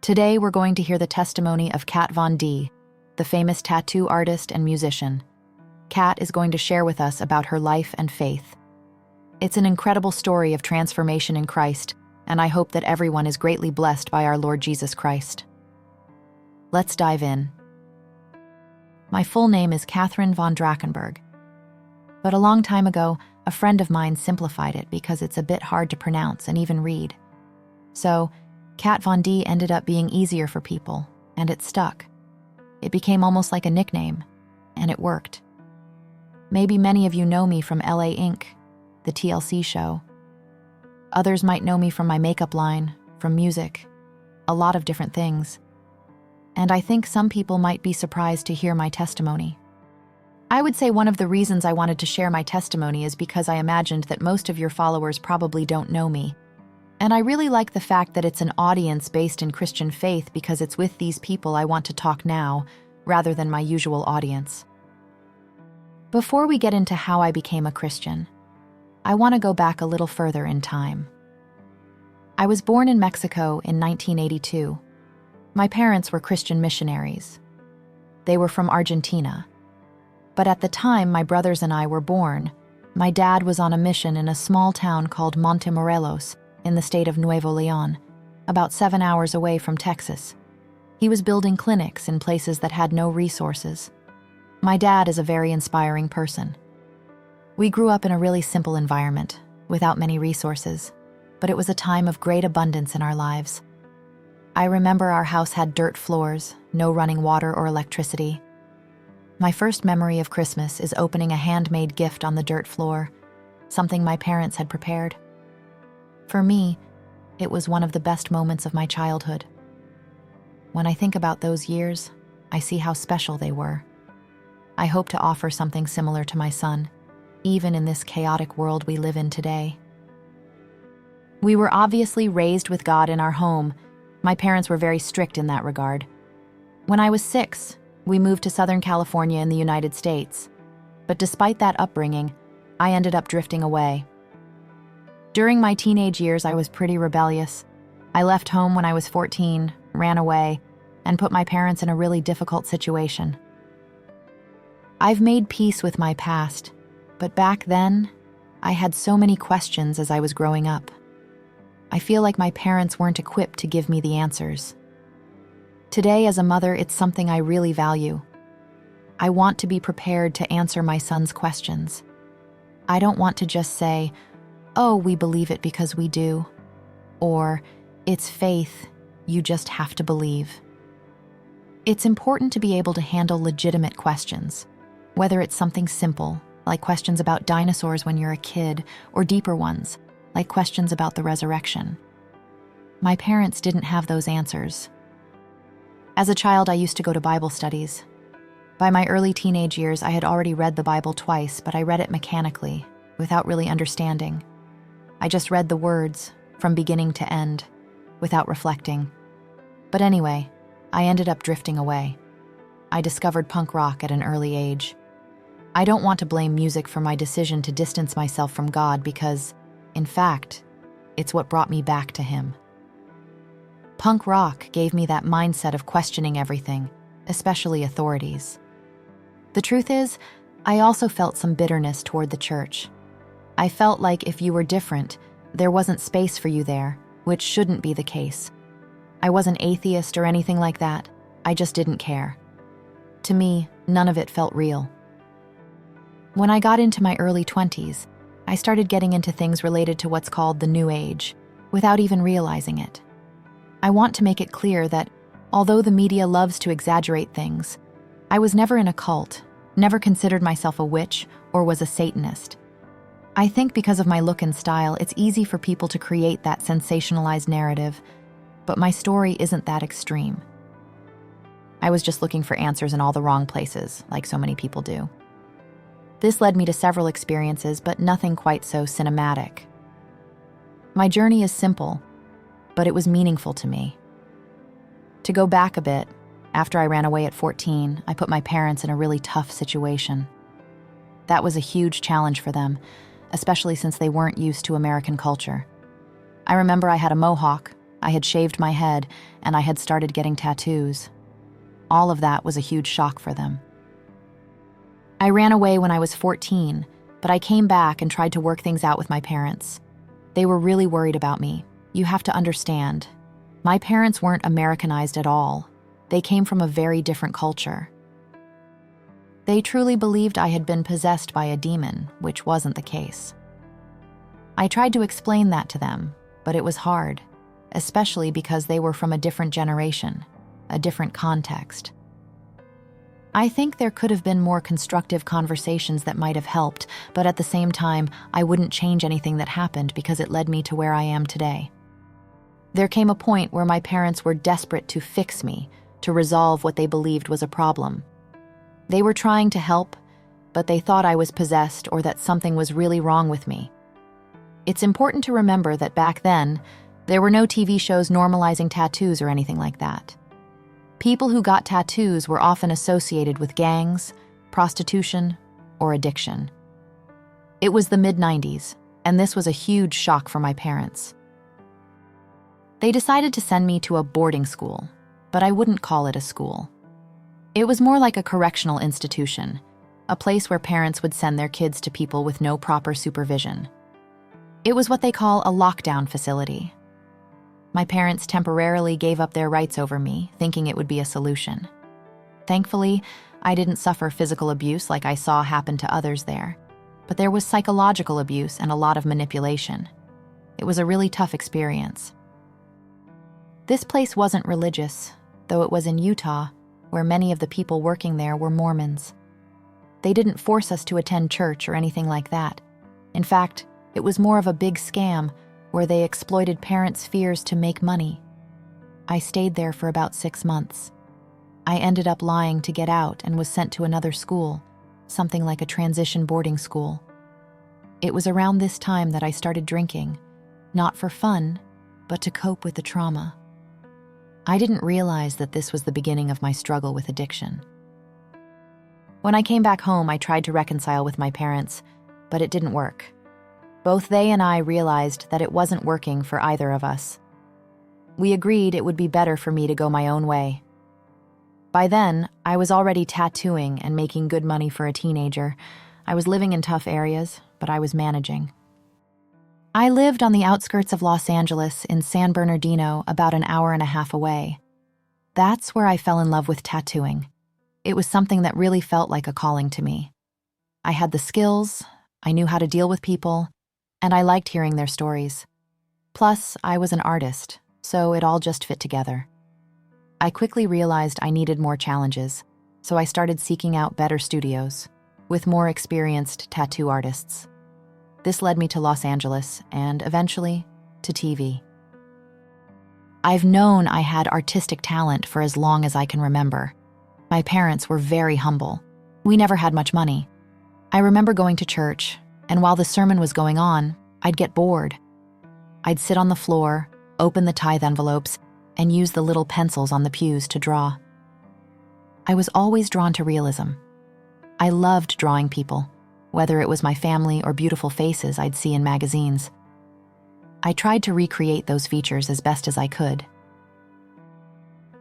Today, we're going to hear the testimony of Kat Von D, the famous tattoo artist and musician. Kat is going to share with us about her life and faith. It's an incredible story of transformation in Christ, and I hope that everyone is greatly blessed by our Lord Jesus Christ. Let's dive in. My full name is Catherine von Drakenberg, but a long time ago, a friend of mine simplified it because it's a bit hard to pronounce and even read. So, Kat Von D ended up being easier for people, and it stuck. It became almost like a nickname, and it worked. Maybe many of you know me from LA Ink., the TLC show. Others might know me from my makeup line, from music, a lot of different things. And I think some people might be surprised to hear my testimony. I would say one of the reasons I wanted to share my testimony is because I imagined that most of your followers probably don't know me. And I really like the fact that it's an audience based in Christian faith because it's with these people I want to talk now, rather than my usual audience. Before we get into how I became a Christian, I want to go back a little further in time. I was born in Mexico in 1982. My parents were Christian missionaries. They were from Argentina. But at the time my brothers and I were born, my dad was on a mission in a small town called Montemorelos in the state of Nuevo León, about 7 hours away from Texas. He was building clinics in places that had no resources. My dad is a very inspiring person. We grew up in a really simple environment, without many resources, but it was a time of great abundance in our lives. I remember our house had dirt floors, no running water or electricity. My first memory of Christmas is opening a handmade gift on the dirt floor, something my parents had prepared. For me, it was one of the best moments of my childhood. When I think about those years, I see how special they were. I hope to offer something similar to my son, even in this chaotic world we live in today. We were obviously raised with God in our home. My parents were very strict in that regard. When I was 6, we moved to Southern California in the United States. But despite that upbringing, I ended up drifting away. During my teenage years, I was pretty rebellious. I left home when I was 14, ran away, and put my parents in a really difficult situation. I've made peace with my past, but back then, I had so many questions as I was growing up. I feel like my parents weren't equipped to give me the answers. Today, as a mother, it's something I really value. I want to be prepared to answer my son's questions. I don't want to just say, "Oh, we believe it because we do," or "It's faith, you just have to believe." It's important to be able to handle legitimate questions, whether it's something simple, like questions about dinosaurs when you're a kid, or deeper ones, like questions about the resurrection. My parents didn't have those answers. As a child, I used to go to Bible studies. By my early teenage years, I had already read the Bible twice, but I read it mechanically, without really understanding. I just read the words, from beginning to end, without reflecting. But anyway, I ended up drifting away. I discovered punk rock at an early age. I don't want to blame music for my decision to distance myself from God because, in fact, it's what brought me back to Him. Punk rock gave me that mindset of questioning everything, especially authorities. The truth is, I also felt some bitterness toward the church. I felt like if you were different, there wasn't space for you there, which shouldn't be the case. I wasn't atheist or anything like that. I just didn't care. To me, none of it felt real. When I got into my early 20s, I started getting into things related to what's called the New Age, without even realizing it. I want to make it clear that, although the media loves to exaggerate things, I was never in a cult, never considered myself a witch, or was a Satanist. I think because of my look and style, it's easy for people to create that sensationalized narrative, but my story isn't that extreme. I was just looking for answers in all the wrong places, like so many people do. This led me to several experiences, but nothing quite so cinematic. My journey is simple, but it was meaningful to me. To go back a bit, after I ran away at 14, I put my parents in a really tough situation. That was a huge challenge for them, especially since they weren't used to American culture. I remember I had a mohawk. I had shaved my head, and I had started getting tattoos. All of that was a huge shock for them. I ran away when I was 14, but I came back and tried to work things out with my parents. They were really worried about me. You have to understand, my parents weren't Americanized at all. They came from a very different culture. They truly believed I had been possessed by a demon, which wasn't the case. I tried to explain that to them, but it was hard, especially because they were from a different generation, a different context. I think there could have been more constructive conversations that might have helped, but at the same time, I wouldn't change anything that happened because it led me to where I am today. There came a point where my parents were desperate to fix me, to resolve what they believed was a problem. They were trying to help, but they thought I was possessed or that something was really wrong with me. It's important to remember that back then, there were no TV shows normalizing tattoos or anything like that. People who got tattoos were often associated with gangs, prostitution, or addiction. It was the mid-90s, and this was a huge shock for my parents. They decided to send me to a boarding school, but I wouldn't call it a school. It was more like a correctional institution, a place where parents would send their kids to people with no proper supervision. It was what they call a lockdown facility. My parents temporarily gave up their rights over me, thinking it would be a solution. Thankfully, I didn't suffer physical abuse like I saw happen to others there, but there was psychological abuse and a lot of manipulation. It was a really tough experience. This place wasn't religious, though it was in Utah, where many of the people working there were Mormons. They didn't force us to attend church or anything like that. In fact, it was more of a big scam where they exploited parents' fears to make money. I stayed there for about 6 months. I ended up lying to get out and was sent to another school, something like a transition boarding school. It was around this time that I started drinking, not for fun, but to cope with the trauma. I didn't realize that this was the beginning of my struggle with addiction. When I came back home, I tried to reconcile with my parents, but it didn't work. Both they and I realized that it wasn't working for either of us. We agreed it would be better for me to go my own way. By then, I was already tattooing and making good money for a teenager. I was living in tough areas, but I was managing. I lived on the outskirts of Los Angeles in San Bernardino, about an hour and a half away. That's where I fell in love with tattooing. It was something that really felt like a calling to me. I had the skills, I knew how to deal with people, and I liked hearing their stories. Plus, I was an artist, so it all just fit together. I quickly realized I needed more challenges, so I started seeking out better studios, with more experienced tattoo artists. This led me to Los Angeles, and eventually, to TV. I've known I had artistic talent for as long as I can remember. My parents were very humble. We never had much money. I remember going to church, and while the sermon was going on, I'd get bored. I'd sit on the floor, open the tithe envelopes, and use the little pencils on the pews to draw. I was always drawn to realism. I loved drawing people, whether it was my family or beautiful faces I'd see in magazines. I tried to recreate those features as best as I could.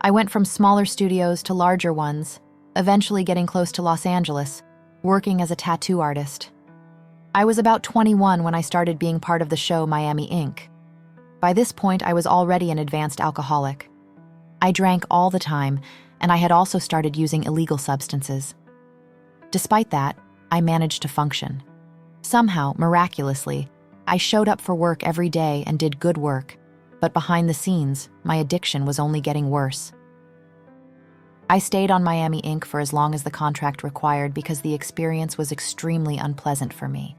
I went from smaller studios to larger ones, eventually getting close to Los Angeles, working as a tattoo artist. I was about 21 when I started being part of the show Miami Ink. By this point, I was already an advanced alcoholic. I drank all the time, and I had also started using illegal substances. Despite that, I managed to function. Somehow, miraculously, I showed up for work every day and did good work, but behind the scenes, my addiction was only getting worse. I stayed on Miami Ink for as long as the contract required because the experience was extremely unpleasant for me.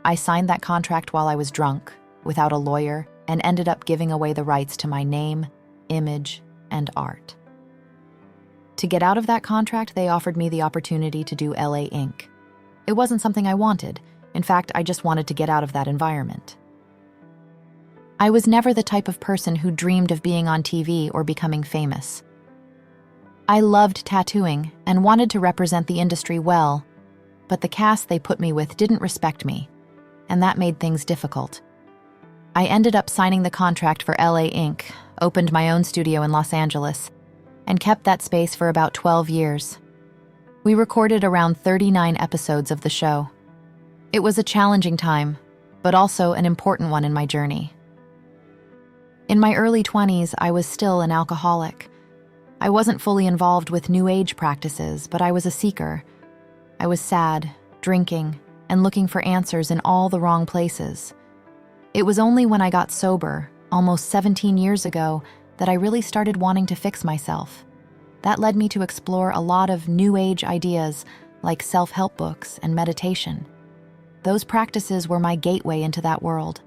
I signed that contract while I was drunk, without a lawyer, and ended up giving away the rights to my name, image, and art. To get out of that contract, they offered me the opportunity to do LA Ink. It wasn't something I wanted. In fact, I just wanted to get out of that environment. I was never the type of person who dreamed of being on TV or becoming famous. I loved tattooing and wanted to represent the industry well, but the cast they put me with didn't respect me, and that made things difficult. I ended up signing the contract for LA Inc., opened my own studio in Los Angeles, and kept that space for about 12 years. We recorded around 39 episodes of the show. It was a challenging time, but also an important one in my journey. In my early 20s, I was still an alcoholic. I wasn't fully involved with New Age practices, but I was a seeker. I was sad, drinking, and looking for answers in all the wrong places. It was only when I got sober, almost 17 years ago, that I really started wanting to fix myself. That led me to explore a lot of New Age ideas like self-help books and meditation. Those practices were my gateway into that world.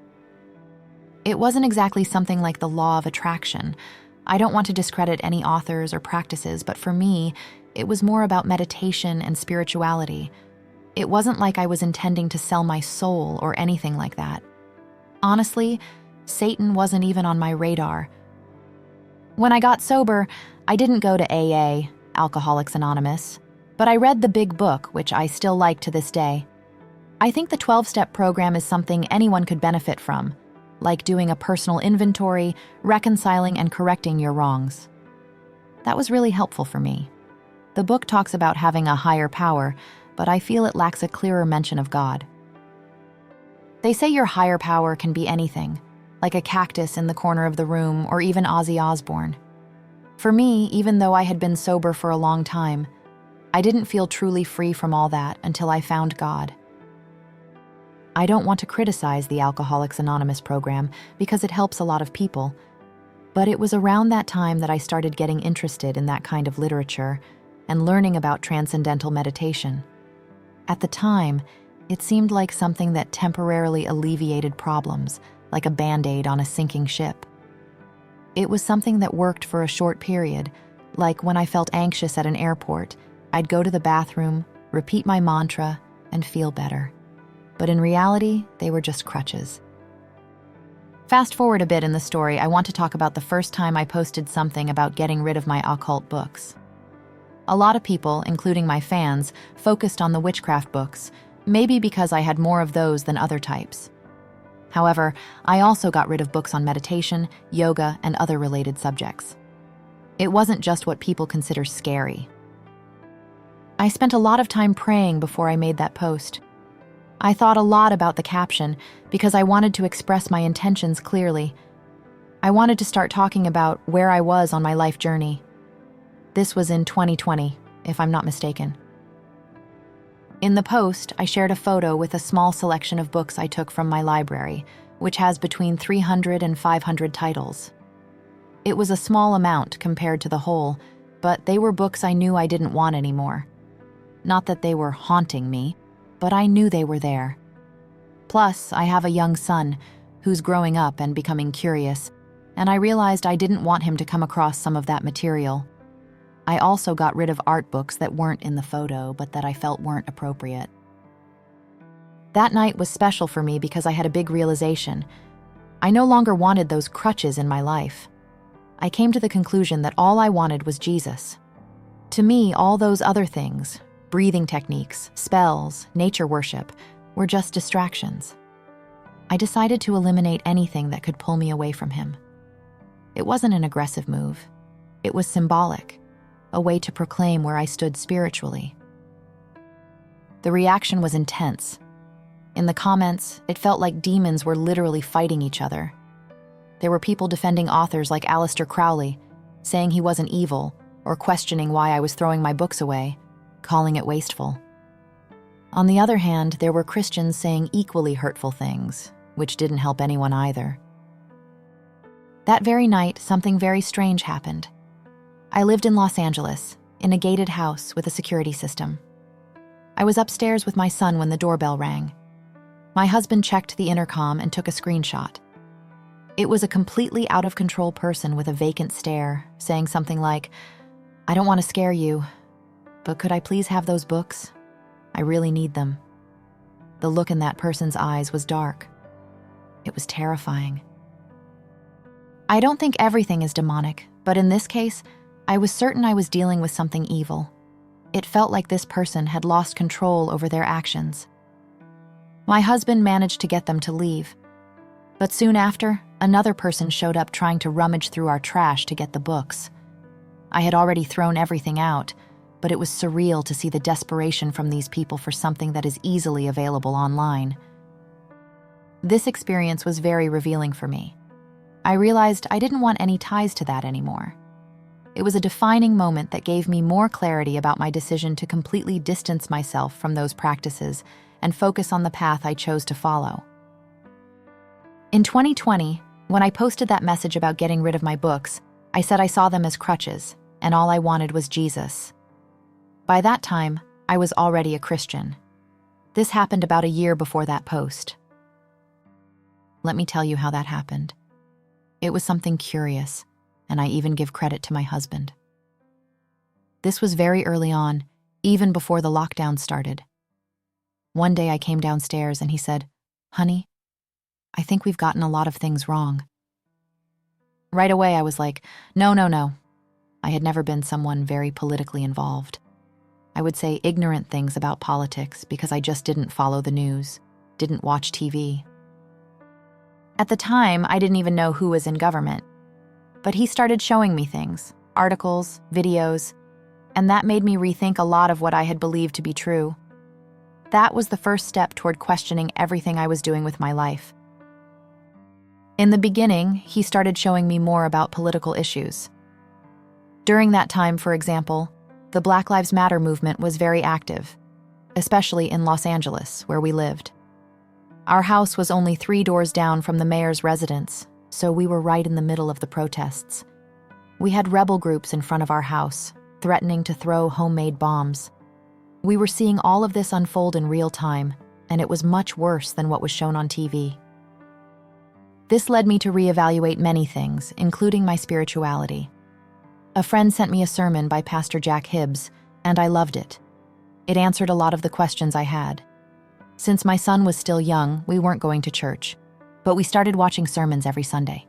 It wasn't exactly something like the law of attraction. I don't want to discredit any authors or practices, but for me, it was more about meditation and spirituality. It wasn't like I was intending to sell my soul or anything like that. Honestly, Satan wasn't even on my radar. When I got sober, I didn't go to AA, Alcoholics Anonymous, but I read the Big Book, which I still like to this day. I think the 12-step program is something anyone could benefit from, like doing a personal inventory, reconciling and correcting your wrongs. That was really helpful for me. The book talks about having a higher power, but I feel it lacks a clearer mention of God. They say your higher power can be anything, like a cactus in the corner of the room or even Ozzy Osbourne. For me, even though I had been sober for a long time, I didn't feel truly free from all that until I found God. I don't want to criticize the Alcoholics Anonymous program because it helps a lot of people, but it was around that time that I started getting interested in that kind of literature and learning about transcendental meditation. At the time, it seemed like something that temporarily alleviated problems, like a Band-Aid on a sinking ship. It was something that worked for a short period, like when I felt anxious at an airport, I'd go to the bathroom, repeat my mantra, and feel better. But in reality, they were just crutches. Fast forward a bit in the story, I want to talk about the first time I posted something about getting rid of my occult books. A lot of people, including my fans, focused on the witchcraft books, maybe because I had more of those than other types. However, I also got rid of books on meditation, yoga, and other related subjects. It wasn't just what people consider scary. I spent a lot of time praying before I made that post. I thought a lot about the caption because I wanted to express my intentions clearly. I wanted to start talking about where I was on my life journey. This was in 2020, if I'm not mistaken. In the post, I shared a photo with a small selection of books I took from my library, which has between 300 and 500 titles. It was a small amount compared to the whole, but they were books I knew I didn't want anymore. Not that they were haunting me, but I knew they were there. Plus, I have a young son who's growing up and becoming curious, and I realized I didn't want him to come across some of that material. I also got rid of art books that weren't in the photo, but that I felt weren't appropriate. That night was special for me because I had a big realization. I no longer wanted those crutches in my life. I came to the conclusion that all I wanted was Jesus. To me, all those other things, breathing techniques, spells, nature worship, were just distractions. I decided to eliminate anything that could pull me away from him. It wasn't an aggressive move. It was symbolic, a way to proclaim where I stood spiritually. The reaction was intense. In the comments, it felt like demons were literally fighting each other. There were people defending authors like Aleister Crowley, saying he wasn't evil, or questioning why I was throwing my books away, calling it wasteful. On the other hand, there were Christians saying equally hurtful things, which didn't help anyone either. That very night, something very strange happened. I lived in Los Angeles, in a gated house with a security system. I was upstairs with my son when the doorbell rang. My husband checked the intercom and took a screenshot. It was a completely out-of-control person with a vacant stare, saying something like, "I don't want to scare you, but could I please have those books? I really need them." The look in that person's eyes was dark. It was terrifying. I don't think everything is demonic, but in this case, I was certain I was dealing with something evil. It felt like this person had lost control over their actions. My husband managed to get them to leave. But soon after, another person showed up trying to rummage through our trash to get the books. I had already thrown everything out, but it was surreal to see the desperation from these people for something that is easily available online. This experience was very revealing for me. I realized I didn't want any ties to that anymore. It was a defining moment that gave me more clarity about my decision to completely distance myself from those practices and focus on the path I chose to follow. In 2020, when I posted that message about getting rid of my books, I said I saw them as crutches, and all I wanted was Jesus. By that time, I was already a Christian. This happened about a year before that post. Let me tell you how that happened. It was something curious, and I even give credit to my husband. This was very early on, even before the lockdown started. One day I came downstairs and he said, "Honey, I think we've gotten a lot of things wrong." Right away I was like, no. I had never been someone very politically involved. I would say ignorant things about politics because I just didn't follow the news, didn't watch TV. At the time, I didn't even know who was in government. But he started showing me things, articles, videos, and that made me rethink a lot of what I had believed to be true. That was the first step toward questioning everything I was doing with my life. In the beginning, he started showing me more about political issues. During that time, for example, the Black Lives Matter movement was very active, especially in Los Angeles, where we lived. Our house was only 3 doors down from the mayor's residence, so we were right in the middle of the protests. We had rebel groups in front of our house, threatening to throw homemade bombs. We were seeing all of this unfold in real time, and it was much worse than what was shown on TV. This led me to reevaluate many things, including my spirituality. A friend sent me a sermon by Pastor Jack Hibbs, and I loved it. It answered a lot of the questions I had. Since my son was still young, we weren't going to church, but we started watching sermons every Sunday.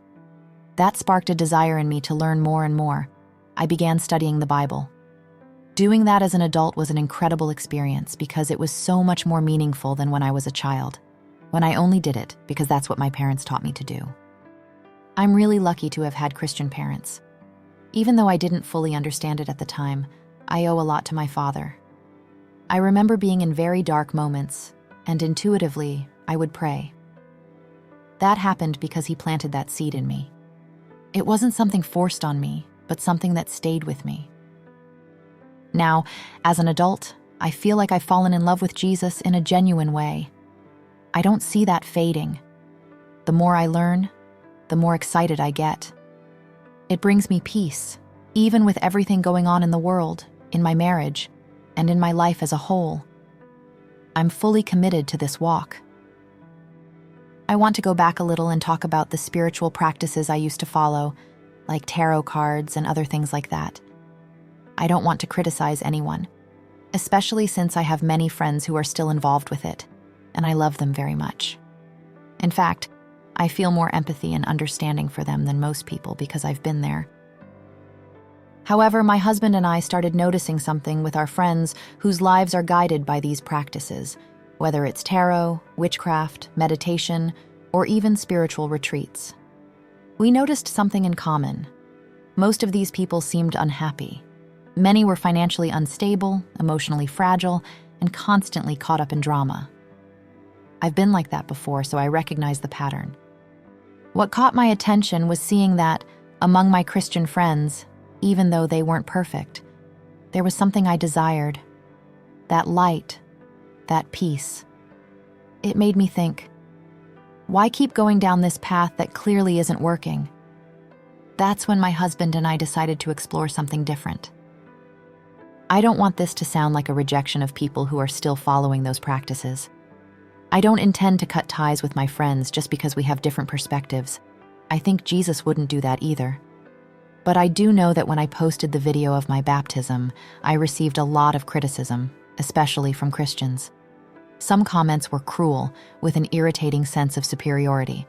That sparked a desire in me to learn more and more. I began studying the Bible. Doing that as an adult was an incredible experience because it was so much more meaningful than when I was a child, when I only did it because that's what my parents taught me to do. I'm really lucky to have had Christian parents. Even though I didn't fully understand it at the time, I owe a lot to my father. I remember being in very dark moments, and intuitively, I would pray. That happened because he planted that seed in me. It wasn't something forced on me, but something that stayed with me. Now, as an adult, I feel like I've fallen in love with Jesus in a genuine way. I don't see that fading. The more I learn, the more excited I get. It brings me peace, even with everything going on in the world, in my marriage, and in my life as a whole. I'm fully committed to this walk. I want to go back a little and talk about the spiritual practices I used to follow, like tarot cards and other things like that. I don't want to criticize anyone, especially since I have many friends who are still involved with it, and I love them very much. In fact, I feel more empathy and understanding for them than most people because I've been there. However, my husband and I started noticing something with our friends whose lives are guided by these practices, whether it's tarot, witchcraft, meditation, or even spiritual retreats. We noticed something in common. Most of these people seemed unhappy. Many were financially unstable, emotionally fragile, and constantly caught up in drama. I've been like that before, so I recognize the pattern. What caught my attention was seeing that, among my Christian friends, even though they weren't perfect, there was something I desired. That light, that peace. It made me think, why keep going down this path that clearly isn't working? That's when my husband and I decided to explore something different. I don't want this to sound like a rejection of people who are still following those practices. I don't intend to cut ties with my friends just because we have different perspectives. I think Jesus wouldn't do that either. But I do know that when I posted the video of my baptism, I received a lot of criticism, especially from Christians. Some comments were cruel, with an irritating sense of superiority.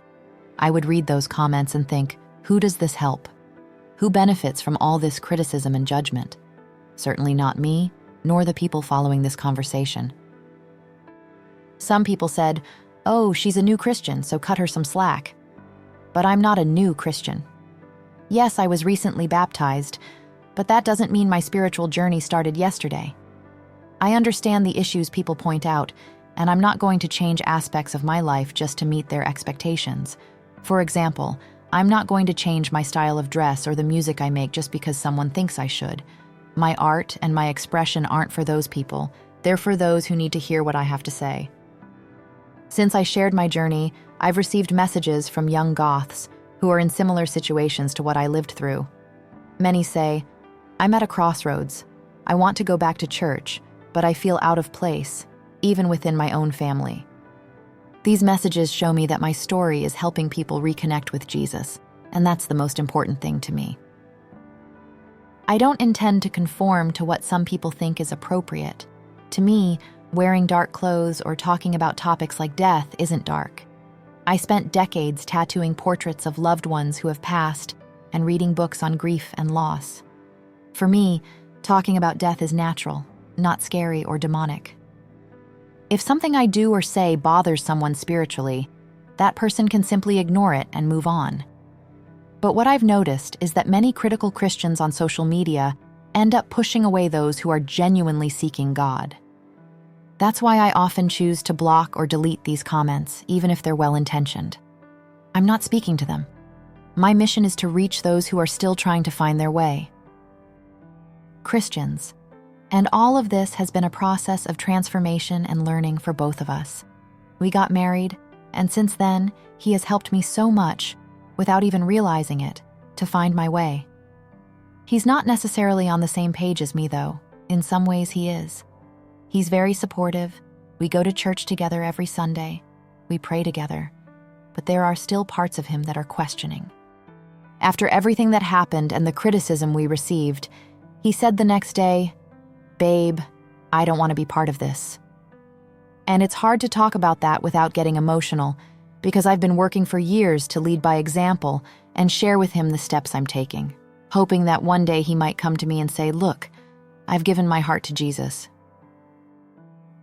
I would read those comments and think, who does this help? Who benefits from all this criticism and judgment? Certainly not me, nor the people following this conversation. Some people said, "Oh, she's a new Christian, so cut her some slack." but I'm not a new Christian. Yes, I was recently baptized, but that doesn't mean my spiritual journey started yesterday. I understand the issues people point out, and I'm not going to change aspects of my life just to meet their expectations. For example, I'm not going to change my style of dress or the music I make just because someone thinks I should. My art and my expression aren't for those people. They're for those who need to hear what I have to say. Since I shared my journey, I've received messages from young Goths who are in similar situations to what I lived through. Many say, "I'm at a crossroads. I want to go back to church, but I feel out of place, even within my own family." These messages show me that my story is helping people reconnect with Jesus, and that's the most important thing to me. I don't intend to conform to what some people think is appropriate. To me, wearing dark clothes or talking about topics like death isn't dark. I spent decades tattooing portraits of loved ones who have passed and reading books on grief and loss. For me, talking about death is natural, not scary or demonic. If something I do or say bothers someone spiritually, that person can simply ignore it and move on. But what I've noticed is that many critical Christians on social media end up pushing away those who are genuinely seeking God. That's why I often choose to block or delete these comments, even if they're well-intentioned. I'm not speaking to them. My mission is to reach those who are still trying to find their way. Christians. And all of this has been a process of transformation and learning for both of us. We got married, and since then, he has helped me so much, without even realizing it, to find my way. He's not necessarily on the same page as me, though. In some ways, he is. He's very supportive. We go to church together every Sunday. We pray together. But there are still parts of him that are questioning. After everything that happened and the criticism we received, he said the next day, "Babe, I don't want to be part of this." And it's hard to talk about that without getting emotional, because I've been working for years to lead by example and share with him the steps I'm taking, hoping that one day he might come to me and say, "Look, I've given my heart to Jesus."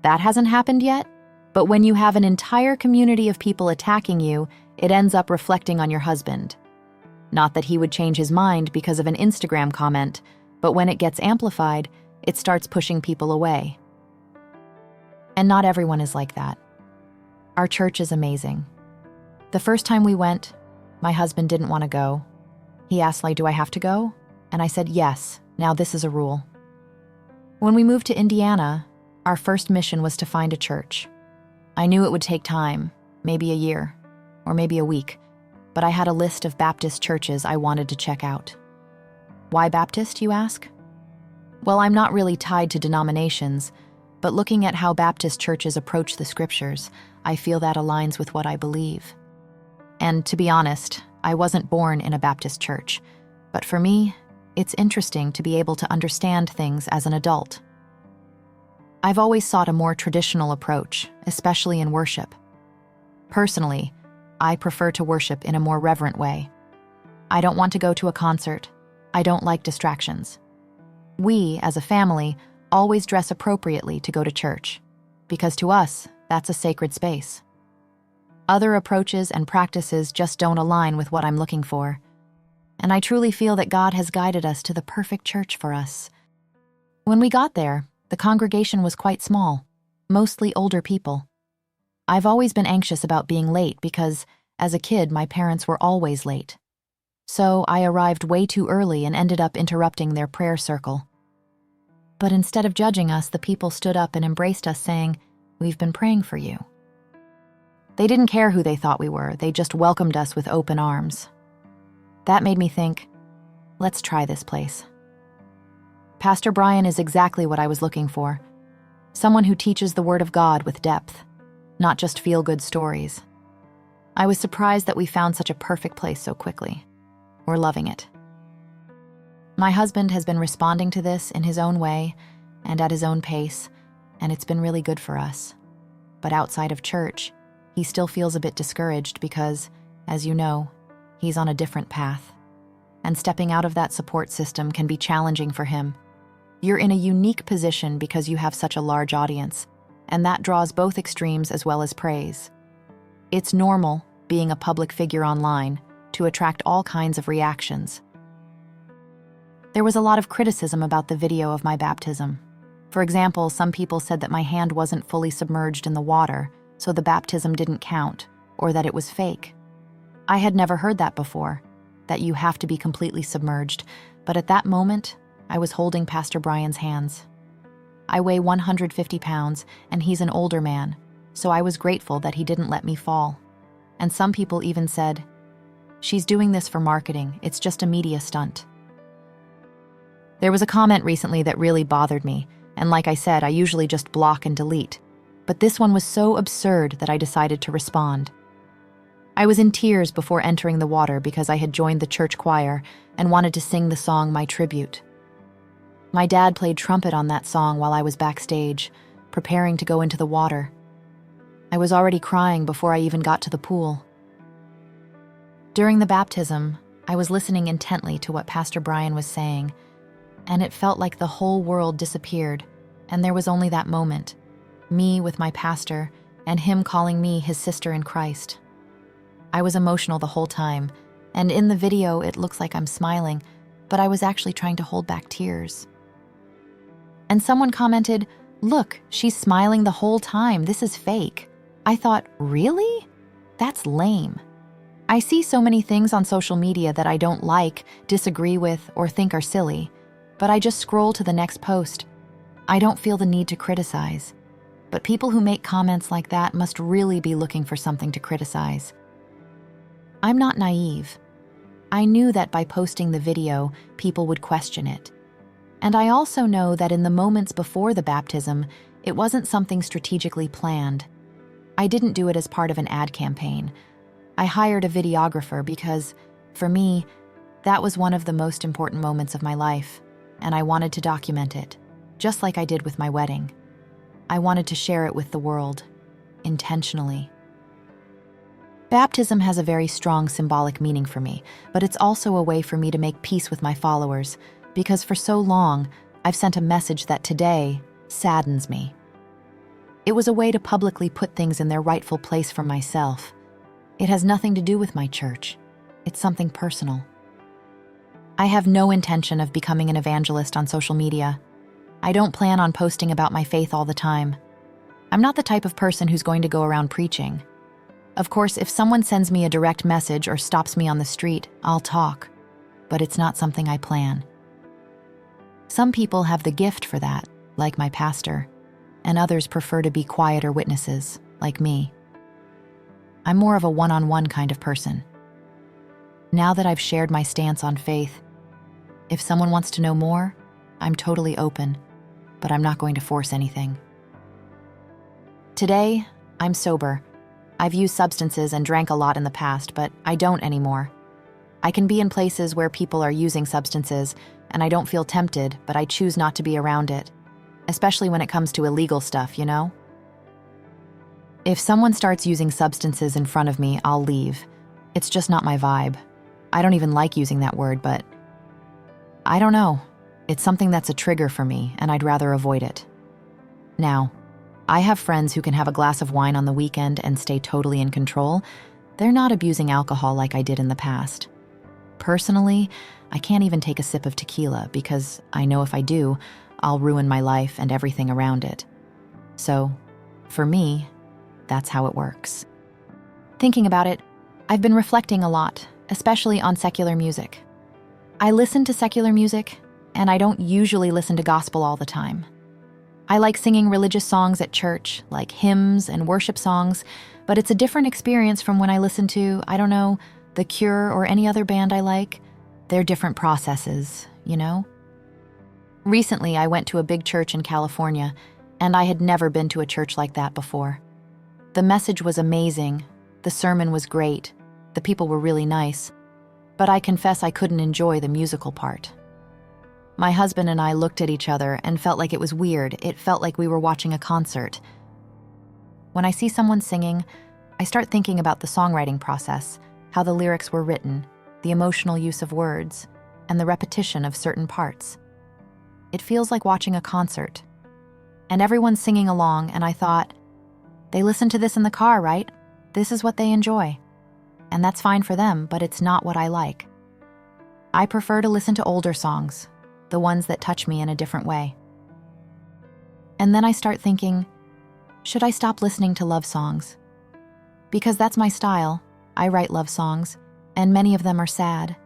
That hasn't happened yet, but when you have an entire community of people attacking you, it ends up reflecting on your husband. Not that he would change his mind because of an Instagram comment, but when it gets amplified, it starts pushing people away. And not everyone is like that. Our church is amazing. The first time we went, my husband didn't want to go. He asked, like, "Do I have to go?" And I said, "Yes, now this is a rule." When we moved to Indiana, our first mission was to find a church. I knew it would take time, maybe a year, or maybe a week, but I had a list of Baptist churches I wanted to check out. Why Baptist, you ask? Well, I'm not really tied to denominations, but looking at how Baptist churches approach the scriptures, I feel that aligns with what I believe. And to be honest, I wasn't born in a Baptist church, but for me, it's interesting to be able to understand things as an adult. I've always sought a more traditional approach, especially in worship. Personally, I prefer to worship in a more reverent way. I don't want to go to a concert. I don't like distractions. We, as a family, always dress appropriately to go to church, because to us, that's a sacred space. Other approaches and practices just don't align with what I'm looking for, and I truly feel that God has guided us to the perfect church for us. When we got there, the congregation was quite small, mostly older people. I've always been anxious about being late because, as a kid, my parents were always late. So I arrived way too early and ended up interrupting their prayer circle. But instead of judging us, the people stood up and embraced us, saying, "We've been praying for you." They didn't care who they thought we were, they just welcomed us with open arms. That made me think, let's try this place. Pastor Brian is exactly what I was looking for. Someone who teaches the Word of God with depth, not just feel-good stories. I was surprised that we found such a perfect place so quickly. We're loving it. My husband has been responding to this in his own way and at his own pace, and it's been really good for us. But outside of church, he still feels a bit discouraged because, as you know, he's on a different path. And stepping out of that support system can be challenging for him. You're in a unique position because you have such a large audience, and that draws both extremes as well as praise. It's normal, being a public figure online, to attract all kinds of reactions. There was a lot of criticism about the video of my baptism. For example, some people said that my hand wasn't fully submerged in the water, so the baptism didn't count, or that it was fake. I had never heard that before, that you have to be completely submerged, but at that moment, I was holding Pastor Brian's hands. I weigh 150 pounds, and he's an older man, so I was grateful that he didn't let me fall. And some people even said, "She's doing this for marketing, it's just a media stunt." There was a comment recently that really bothered me, and like I said, I usually just block and delete. But this one was so absurd that I decided to respond. I was in tears before entering the water because I had joined the church choir and wanted to sing the song My Tribute. My dad played trumpet on that song while I was backstage, preparing to go into the water. I was already crying before I even got to the pool. During the baptism, I was listening intently to what Pastor Brian was saying, and it felt like the whole world disappeared, and there was only that moment, me with my pastor, and him calling me his sister in Christ. I was emotional the whole time, and in the video it looks like I'm smiling, but I was actually trying to hold back tears. And someone commented, "Look, she's smiling the whole time, this is fake." I thought, really? That's lame. I see so many things on social media that I don't like, disagree with, or think are silly, but I just scroll to the next post. I don't feel the need to criticize. But people who make comments like that must really be looking for something to criticize. I'm not naive. I knew that by posting the video, people would question it. And I also know that in the moments before the baptism, it wasn't something strategically planned. I didn't do it as part of an ad campaign. I hired a videographer because, for me, that was one of the most important moments of my life, and I wanted to document it, just like I did with my wedding. I wanted to share it with the world, intentionally. Baptism has a very strong symbolic meaning for me, but it's also a way for me to make peace with my followers, because for so long, I've sent a message that today saddens me. It was a way to publicly put things in their rightful place for myself. It has nothing to do with my church. It's something personal. I have no intention of becoming an evangelist on social media. I don't plan on posting about my faith all the time. I'm not the type of person who's going to go around preaching. Of course, if someone sends me a direct message or stops me on the street, I'll talk, but it's not something I plan. Some people have the gift for that, like my pastor, and others prefer to be quieter witnesses, like me. I'm more of a one-on-one kind of person. Now that I've shared my stance on faith, if someone wants to know more, I'm totally open, but I'm not going to force anything. Today, I'm sober. I've used substances and drank a lot in the past, but I don't anymore. I can be in places where people are using substances, and I don't feel tempted, but I choose not to be around it, especially when it comes to illegal stuff, you know? If someone starts using substances in front of me, I'll leave. It's just not my vibe. I don't even like using that word, but I don't know. It's something that's a trigger for me, and I'd rather avoid it. Now, I have friends who can have a glass of wine on the weekend and stay totally in control. They're not abusing alcohol like I did in the past. Personally, I can't even take a sip of tequila because I know if I do, I'll ruin my life and everything around it. So, for me, that's how it works. Thinking about it, I've been reflecting a lot, especially on secular music. I listen to secular music, and I don't usually listen to gospel all the time. I like singing religious songs at church, like hymns and worship songs, but it's a different experience from when I listen to, I don't know, The Cure or any other band I like. They're different processes, you know? Recently, I went to a big church in California, and I had never been to a church like that before. The message was amazing, the sermon was great, the people were really nice, but I confess I couldn't enjoy the musical part. My husband and I looked at each other and felt like it was weird. It felt like we were watching a concert. When I see someone singing, I start thinking about the songwriting process, how the lyrics were written, the emotional use of words, and the repetition of certain parts. It feels like watching a concert. And everyone's singing along, and I thought, they listen to this in the car, right? This is what they enjoy. and that's fine for them, but it's not what I like. I prefer to listen to older songs, the ones that touch me in a different way. And then I start thinking, should I stop listening to love songs? Because that's my style. I write love songs, and many of them are sad.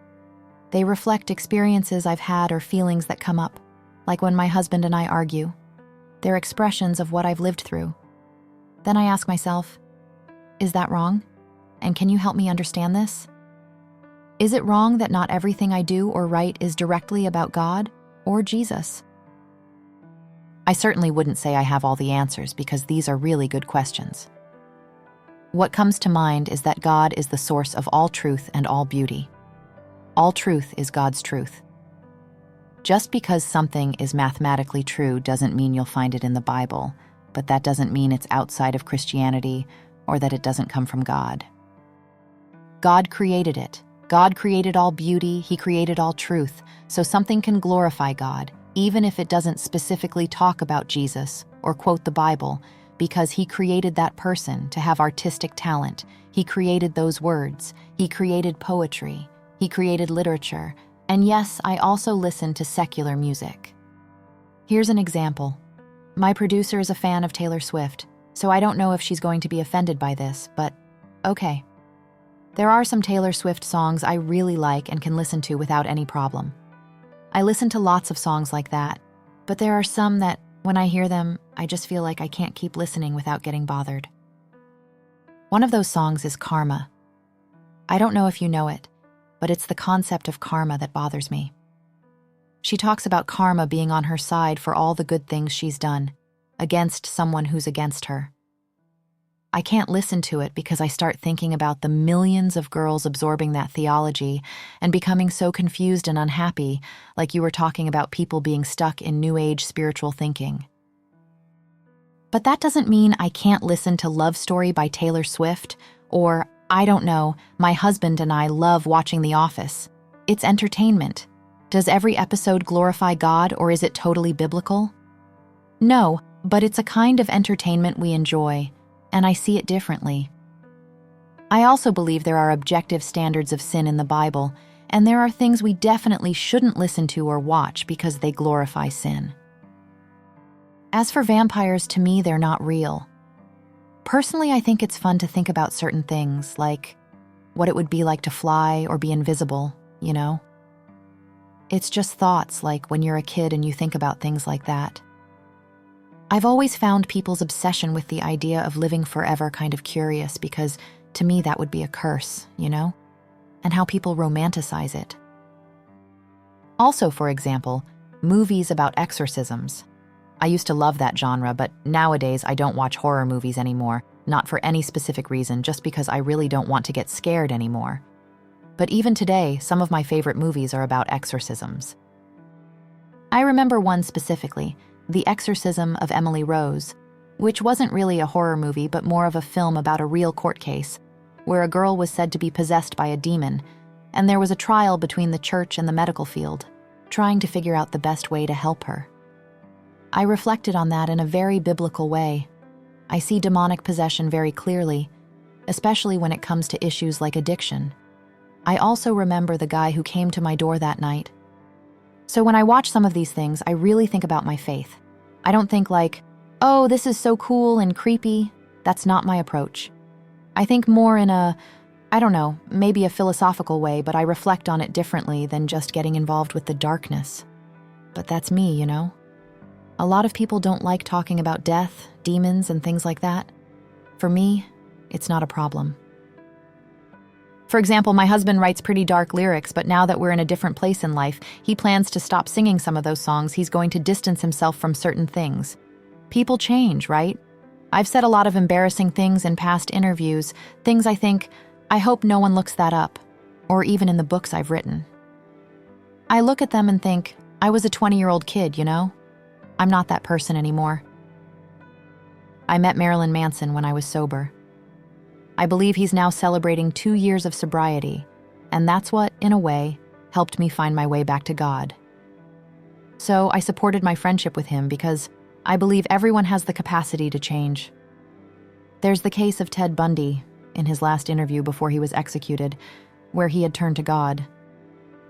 They reflect experiences I've had or feelings that come up, like when my husband and I argue. They're expressions of what I've lived through. Then I ask myself, is that wrong? And can you help me understand this? Is it wrong that not everything I do or write is directly about God or Jesus? I certainly wouldn't say I have all the answers because these are really good questions. What comes to mind is that God is the source of all truth and all beauty. All truth is God's truth. Just because something is mathematically true doesn't mean you'll find it in the Bible, but that doesn't mean it's outside of Christianity or that it doesn't come from God. God created it. God created all beauty, He created all truth, so something can glorify God, even if it doesn't specifically talk about Jesus or quote the Bible, because He created that person to have artistic talent. He created those words. He created poetry. He created literature. And yes, I also listen to secular music. Here's an example. My producer is a fan of Taylor Swift, so I don't know if she's going to be offended by this, but okay. There are some Taylor Swift songs I really like and can listen to without any problem. I listen to lots of songs like that, but there are some that, when I hear them, I just feel like I can't keep listening without getting bothered. One of those songs is Karma. I don't know if you know it, but it's the concept of karma that bothers me. She talks about karma being on her side for all the good things she's done, against someone who's against her. I can't listen to it because I start thinking about the millions of girls absorbing that theology and becoming so confused and unhappy, like you were talking about people being stuck in New Age spiritual thinking. But that doesn't mean I can't listen to Love Story by Taylor Swift, or, I don't know, my husband and I love watching The Office. It's entertainment. Does every episode glorify God, or is it totally biblical? No, but it's a kind of entertainment we enjoy, and I see it differently. I also believe there are objective standards of sin in the Bible, and there are things we definitely shouldn't listen to or watch because they glorify sin. As for vampires, to me, they're not real. Personally, I think it's fun to think about certain things, like what it would be like to fly or be invisible, you know? It's just thoughts, like when you're a kid and you think about things like that. I've always found people's obsession with the idea of living forever kind of curious because, to me, that would be a curse, you know? And how people romanticize it. Also, for example, movies about exorcisms. I used to love that genre, but nowadays I don't watch horror movies anymore, not for any specific reason, just because I really don't want to get scared anymore. But even today, some of my favorite movies are about exorcisms. I remember one specifically, The Exorcism of Emily Rose, which wasn't really a horror movie but more of a film about a real court case, where a girl was said to be possessed by a demon, and there was a trial between the church and the medical field, trying to figure out the best way to help her. I reflected on that in a very biblical way. I see demonic possession very clearly, especially when it comes to issues like addiction. I also remember the guy who came to my door that night. So when I watch some of these things, I really think about my faith. I don't think like, oh, this is so cool and creepy. That's not my approach. I think more in a, I don't know, maybe a philosophical way, but I reflect on it differently than just getting involved with the darkness. But that's me, you know? A lot of people don't like talking about death, demons, and things like that. For me, it's not a problem. For example, my husband writes pretty dark lyrics, but now that we're in a different place in life, he plans to stop singing some of those songs. He's going to distance himself from certain things. People change, right? I've said a lot of embarrassing things in past interviews, things I hope no one looks that up, or even in the books I've written. I look at them and think, I was a 20-year-old kid, you know? I'm not that person anymore. I met Marilyn Manson when I was sober. I believe he's now celebrating 2 years of sobriety, and that's what, in a way, helped me find my way back to God. So I supported my friendship with him because I believe everyone has the capacity to change. There's the case of Ted Bundy, in his last interview before he was executed, where he had turned to God.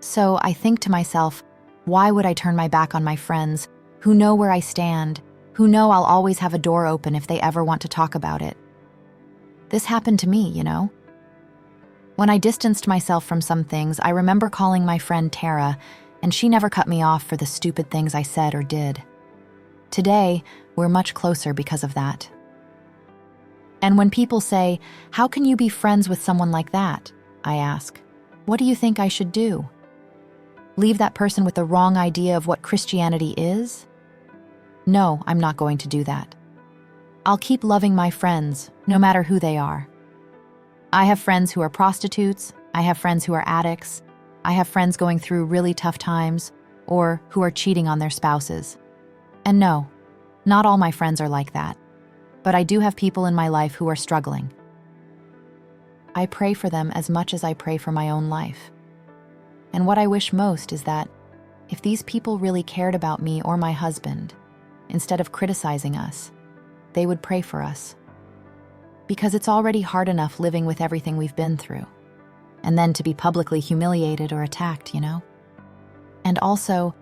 So I think to myself, why would I turn my back on my friends who know where I stand, who know I'll always have a door open if they ever want to talk about it? This happened to me, you know? When I distanced myself from some things, I remember calling my friend Tara, and she never cut me off for the stupid things I said or did. Today, we're much closer because of that. And when people say, "How can you be friends with someone like that?" I ask, "What do you think I should do? Leave that person with the wrong idea of what Christianity is?" No, I'm not going to do that. I'll keep loving my friends, no matter who they are. I have friends who are prostitutes, I have friends who are addicts, I have friends going through really tough times, or who are cheating on their spouses. And no, not all my friends are like that, but I do have people in my life who are struggling. I pray for them as much as I pray for my own life. And what I wish most is that if these people really cared about me or my husband, instead of criticizing us, they would pray for us. Because it's already hard enough living with everything we've been through. And then to be publicly humiliated or attacked, you know? And also,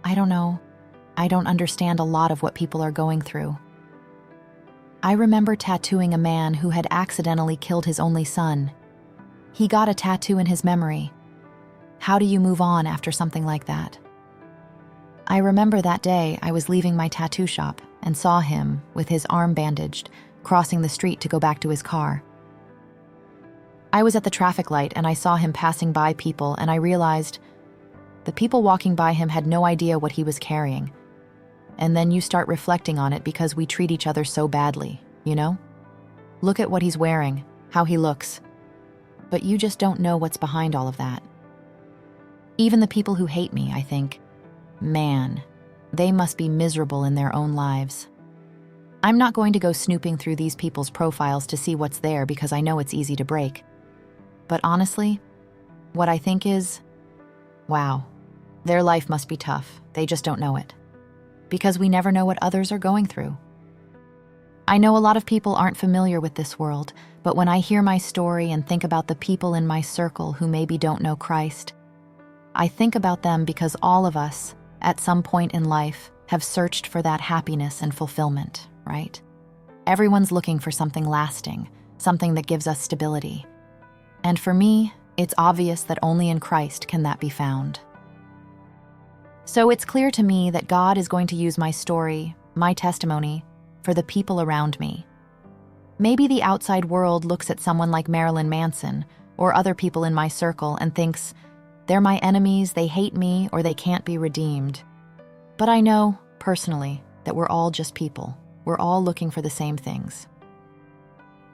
I don't understand a lot of what people are going through. I remember tattooing a man who had accidentally killed his only son. He got a tattoo in his memory. How do you move on after something like that? I remember that day I was leaving my tattoo shop and saw him, with his arm bandaged, crossing the street to go back to his car. I was at the traffic light and I saw him passing by people, and I realized the people walking by him had no idea what he was carrying. And then you start reflecting on it because we treat each other so badly, you know? Look at what he's wearing, how he looks. But you just don't know what's behind all of that. Even the people who hate me, I think, man, they must be miserable in their own lives. I'm not going to go snooping through these people's profiles to see what's there because I know it's easy to break. But honestly, what I think is, wow, their life must be tough. They just don't know it. Because we never know what others are going through. I know a lot of people aren't familiar with this world, but when I hear my story and think about the people in my circle who maybe don't know Christ, I think about them because all of us, at some point in life, have searched for that happiness and fulfillment, right? Everyone's looking for something lasting, something that gives us stability. And for me, it's obvious that only in Christ can that be found. So it's clear to me that God is going to use my story, my testimony, for the people around me. Maybe the outside world looks at someone like Marilyn Manson or other people in my circle and thinks, they're my enemies, they hate me, or they can't be redeemed. But I know, personally, that we're all just people. We're all looking for the same things.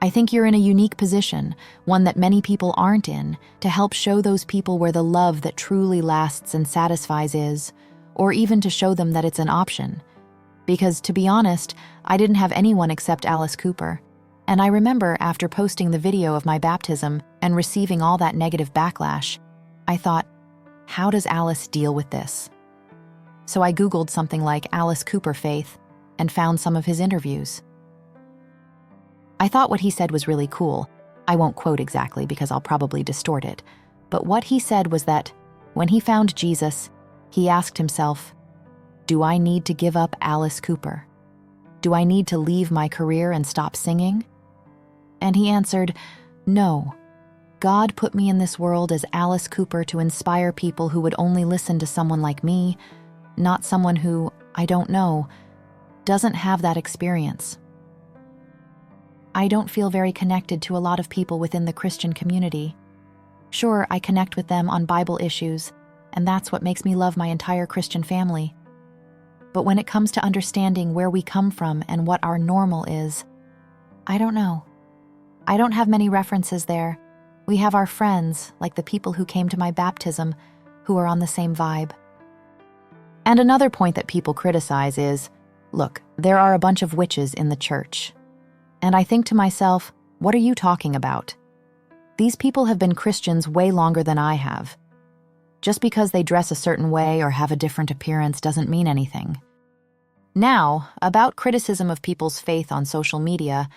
I think you're in a unique position, one that many people aren't in, to help show those people where the love that truly lasts and satisfies is, or even to show them that it's an option. Because, to be honest, I didn't have anyone except Alice Cooper. And I remember after posting the video of my baptism and receiving all that negative backlash, I thought, how does Alice deal with this? So I Googled something like Alice Cooper faith and found some of his interviews. I thought what he said was really cool. I won't quote exactly because I'll probably distort it. But what he said was that when he found Jesus, he asked himself, do I need to give up Alice Cooper? Do I need to leave my career and stop singing? And he answered, no. God put me in this world as Alice Cooper to inspire people who would only listen to someone like me, not someone who, I don't know, doesn't have that experience. I don't feel very connected to a lot of people within the Christian community. Sure, I connect with them on Bible issues, and that's what makes me love my entire Christian family. But when it comes to understanding where we come from and what our normal is, I don't know. I don't have many references there. We have our friends, like the people who came to my baptism, who are on the same vibe. And another point that people criticize is, look, there are a bunch of witches in the church. And I think to myself, what are you talking about? These people have been Christians way longer than I have. Just because they dress a certain way or have a different appearance doesn't mean anything. Now, about criticism of people's faith on social media,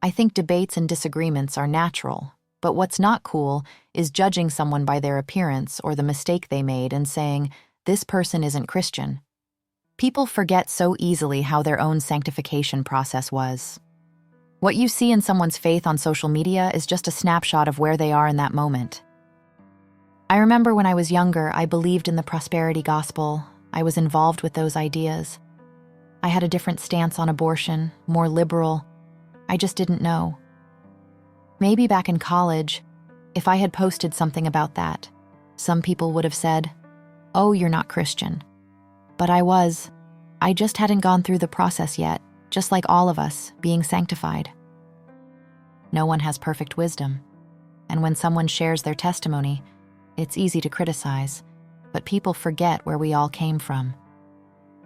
I think debates and disagreements are natural, but what's not cool is judging someone by their appearance or the mistake they made and saying, "This person isn't Christian." People forget so easily how their own sanctification process was. What you see in someone's faith on social media is just a snapshot of where they are in that moment. I remember when I was younger, I believed in the prosperity gospel. I was involved with those ideas. I had a different stance on abortion, more liberal. I just didn't know. Maybe back in college, if I had posted something about that, some people would have said, "Oh, you're not Christian." But I was. I just hadn't gone through the process yet, just like all of us, being sanctified. No one has perfect wisdom, and when someone shares their testimony, it's easy to criticize, but people forget where we all came from.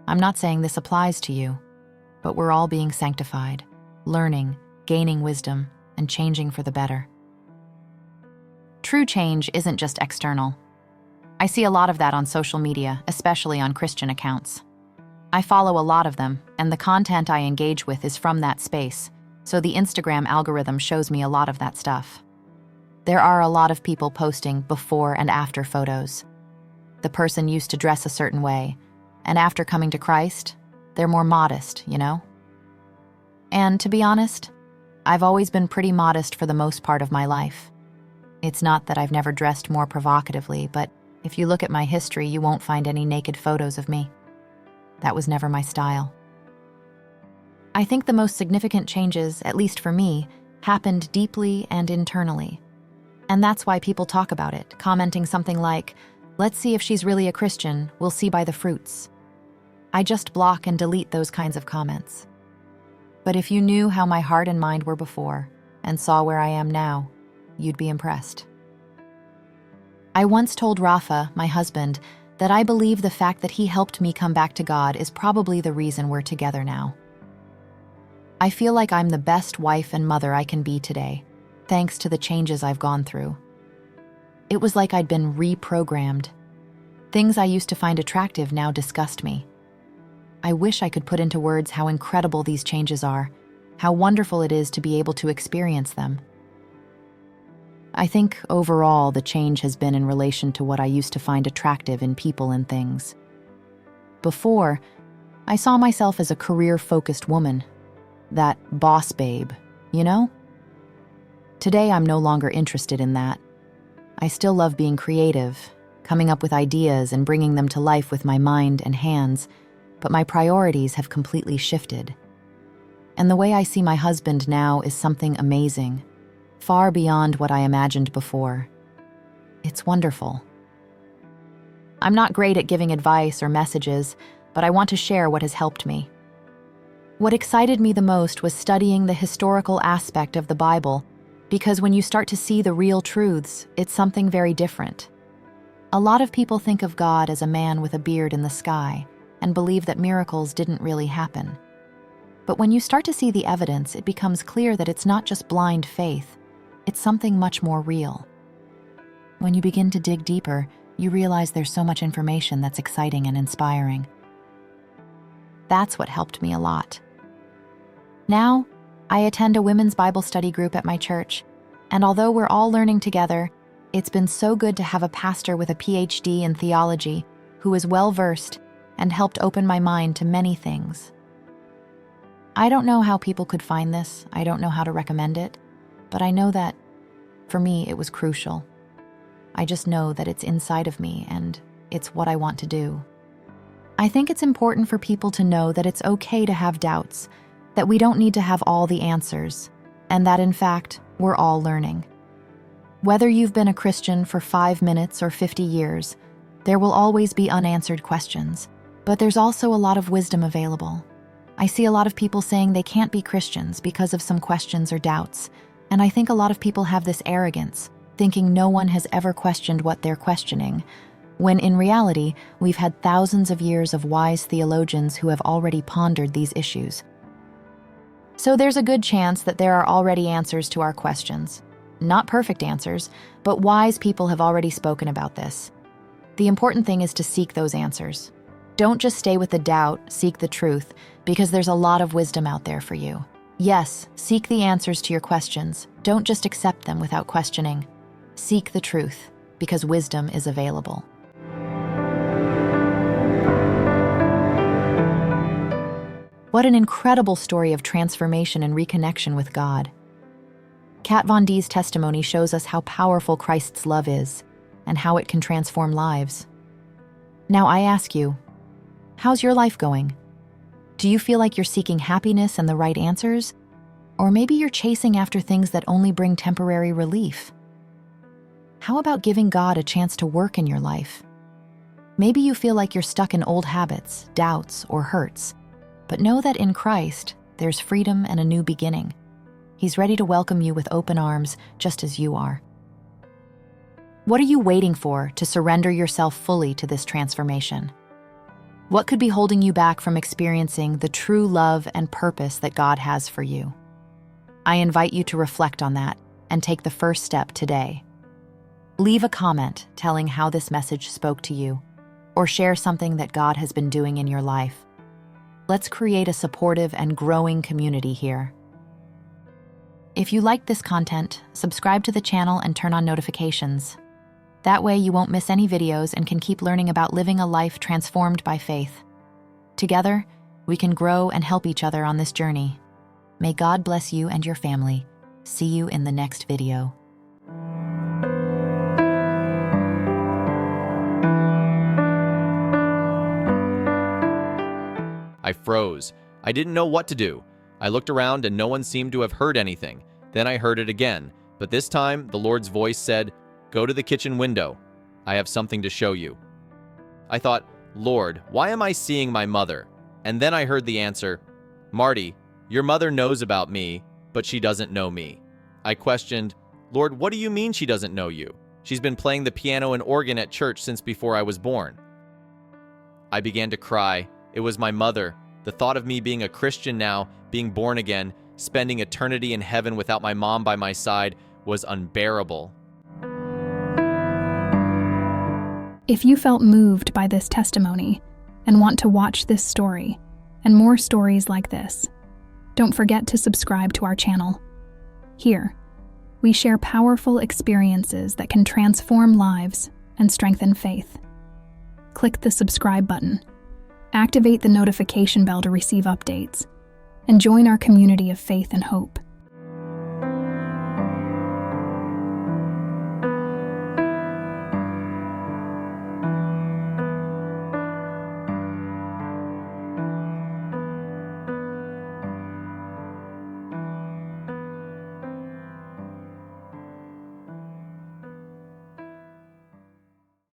I'm not saying this applies to you, but we're all being sanctified, learning, gaining wisdom, and changing for the better. True change isn't just external. I see a lot of that on social media, especially on Christian accounts. I follow a lot of them, and the content I engage with is from that space, so the Instagram algorithm shows me a lot of that stuff. There are a lot of people posting before and after photos. The person used to dress a certain way, and after coming to Christ, they're more modest, you know? And to be honest, I've always been pretty modest for the most part of my life. It's not that I've never dressed more provocatively, but if you look at my history, you won't find any naked photos of me. That was never my style. I think the most significant changes, at least for me, happened deeply and internally. And that's why people talk about it, commenting something like, "Let's see if she's really a Christian, we'll see by the fruits." I just block and delete those kinds of comments. But if you knew how my heart and mind were before, and saw where I am now, you'd be impressed. I once told Rafa, my husband, that I believe the fact that he helped me come back to God is probably the reason we're together now. I feel like I'm the best wife and mother I can be today, thanks to the changes I've gone through. It was like I'd been reprogrammed. Things I used to find attractive now disgust me. I wish I could put into words how incredible these changes are, how wonderful it is to be able to experience them. I think overall the change has been in relation to what I used to find attractive in people and things. Before, I saw myself as a career-focused woman, that boss babe, you know? Today I'm no longer interested in that. I still love being creative, coming up with ideas and bringing them to life with my mind and hands, but my priorities have completely shifted. And the way I see my husband now is something amazing, far beyond what I imagined before. It's wonderful. I'm not great at giving advice or messages, but I want to share what has helped me. What excited me the most was studying the historical aspect of the Bible, because when you start to see the real truths, it's something very different. A lot of people think of God as a man with a beard in the sky and believe that miracles didn't really happen. But when you start to see the evidence, it becomes clear that it's not just blind faith. It's something much more real. When you begin to dig deeper, you realize there's so much information that's exciting and inspiring. That's what helped me a lot. Now, I attend a women's Bible study group at my church, and although we're all learning together, it's been so good to have a pastor with a PhD in theology who is well-versed and helped open my mind to many things. I don't know how people could find this. I don't know how to recommend it. But I know that, for me, it was crucial. I just know that it's inside of me and it's what I want to do. I think it's important for people to know that it's okay to have doubts, that we don't need to have all the answers, and that, in fact, we're all learning. Whether you've been a Christian for 5 minutes or 50 years, there will always be unanswered questions, but there's also a lot of wisdom available. I see a lot of people saying they can't be Christians because of some questions or doubts. And I think a lot of people have this arrogance, thinking no one has ever questioned what they're questioning, when in reality, we've had thousands of years of wise theologians who have already pondered these issues. So there's a good chance that there are already answers to our questions. Not perfect answers, but wise people have already spoken about this. The important thing is to seek those answers. Don't just stay with the doubt, seek the truth, because there's a lot of wisdom out there for you. Yes, seek the answers to your questions. Don't just accept them without questioning. Seek the truth, because wisdom is available. What an incredible story of transformation and reconnection with God. Kat Von D's testimony shows us how powerful Christ's love is and how it can transform lives. Now I ask you, how's your life going? Do you feel like you're seeking happiness and the right answers? Or maybe you're chasing after things that only bring temporary relief? How about giving God a chance to work in your life? Maybe you feel like you're stuck in old habits, doubts, or hurts, but know that in Christ, there's freedom and a new beginning. He's ready to welcome you with open arms, just as you are. What are you waiting for to surrender yourself fully to this transformation? What could be holding you back from experiencing the true love and purpose that God has for you? I invite you to reflect on that and take the first step today. Leave a comment telling how this message spoke to you, or share something that God has been doing in your life. Let's create a supportive and growing community here. If you like this content, subscribe to the channel and turn on notifications. That way you won't miss any videos and can keep learning about living a life transformed by faith. Together, we can grow and help each other on this journey. May God bless you and your family. See you in the next video. I froze. I didn't know what to do. I looked around and no one seemed to have heard anything. Then I heard it again, but this time the Lord's voice said, "Go to the kitchen window. I have something to show you." I thought, "Lord, why am I seeing my mother?" And then I heard the answer, "Marty, your mother knows about me, but she doesn't know me." I questioned, "Lord, what do you mean she doesn't know you? She's been playing the piano and organ at church since before I was born." I began to cry. It was my mother. The thought of me being a Christian now, being born again, spending eternity in heaven without my mom by my side was unbearable. If you felt moved by this testimony and want to watch this story and more stories like this, don't forget to subscribe to our channel. Here, we share powerful experiences that can transform lives and strengthen faith. Click the subscribe button, activate the notification bell to receive updates, and join our community of faith and hope.